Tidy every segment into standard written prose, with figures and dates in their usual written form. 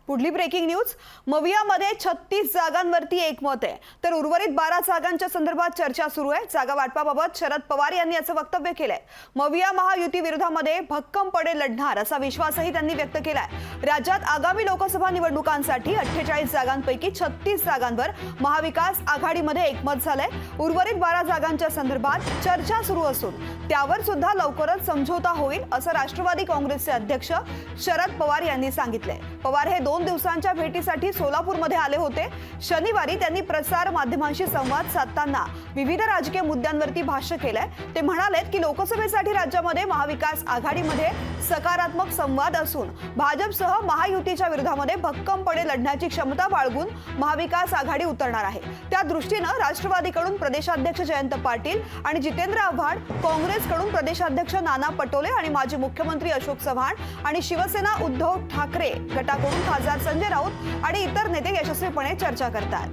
पुढली breaking news. मवियामध्ये 36 जागांवरती एकमत आहे, तर उर्वरित 12 जागांच्या संदर्भात चर्चा सुरू आहे। जागा वाटपाबाबत शरद पवार यांनी असं वक्तव्य केलंय। मविया महायुती विरोधामध्ये भक्कमपणे लढणार असा विश्वासही त्यांनी व्यक्त केलाय। राज्यात आगामी लोकसभा निवडणुकांसाठी 48 जागांपैकी 36 जागांवर महाविकास आघाडीमध्ये एकमत झालंय। उर्वरित 12 जागांच्या संदर्भात चर्चा सुरू असून त्यावर सुद्धा लवकरच समझोता होईल असं राष्ट्रवादी काँग्रेसचे अध्यक्ष शरद पवार यांनी सांगितलंय। पवार हे 2 दिवसांच्या भेटीसाठी सोलापूरमध्ये आले होते। शनिवारी त्यांनी प्रसार माध्यमांशी संवाद साधताना विविध राजकीय मुद्द्यांवरती भाष्य केलंय। ते म्हणालेत की लोकसभेसाठी राज्यामध्ये महाविकास आघाडीमध्ये सकारात्मक संवाद असून भाजपसह महायुतीच्या विरोधामध्ये भक्कमपणे लढण्याची क्षमता बाळगून महाविकास आघाडी उतरणार आहे। त्या दृष्टीने राष्ट्रवादीकडून प्रदेशाध्यक्ष जयंत पाटील आणि जितेंद्र आव्हाड, काँग्रेसकडून प्रदेशाध्यक्ष नाना पटोले आणि माजी मुख्यमंत्री अशोक चव्हाण आणि शिवसेना उद्धव ठाकरे गटाकडून खासदार संजय राऊत आणि इतर नेते यशस्वीपणे चर्चा करतात।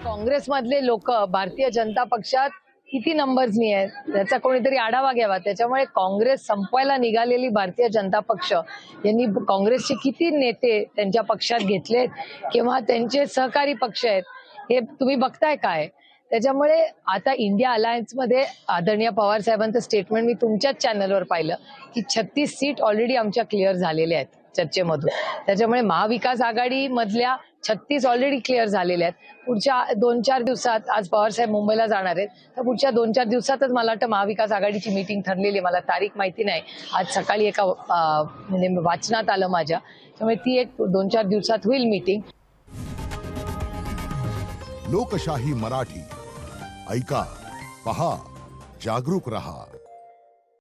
काँग्रेसमधले लोक भारतीय जनता पक्षात किती नंबर्सनी आहेत त्याचा कोणीतरी आढावा घ्यावा। त्याच्यामुळे काँग्रेस संपवायला निघालेली भारतीय जनता पक्ष यांनी काँग्रेसचे किती नेते त्यांच्या पक्षात घेतलेत किंवा त्यांचे सहकारी पक्ष आहेत हे तुम्ही बघताय काय। त्याच्यामुळे आता इंडिया अलायन्समध्ये आदरणीय पवार साहेबांचं स्टेटमेंट मी तुमच्याच चॅनलवर पाहिलं की 36 सीट ऑलरेडी आमच्या क्लिअर झालेल्या आहेत चर्चेमधून। त्याच्यामुळे महाविकास आघाडी मधल्या 36 ऑलरेडी क्लिअर झालेल्या आहेत। पुढच्या 2-4 दिवसात, आज पवार साहेब मुंबईला जाणार आहेत, तर पुढच्या 2-4 दिवसातच मला वाटतं महाविकास आघाडीची मीटिंग ठरलेली आहे। मला तारीख माहिती नाही, आज सकाळी एका म्हणजे वाचनात आलं माझ्या, त्यामुळे ती एक 2-4 दिवसात होईल मीटिंग। लोकशाही मराठी ऐका, पहा, जागरूक रहा।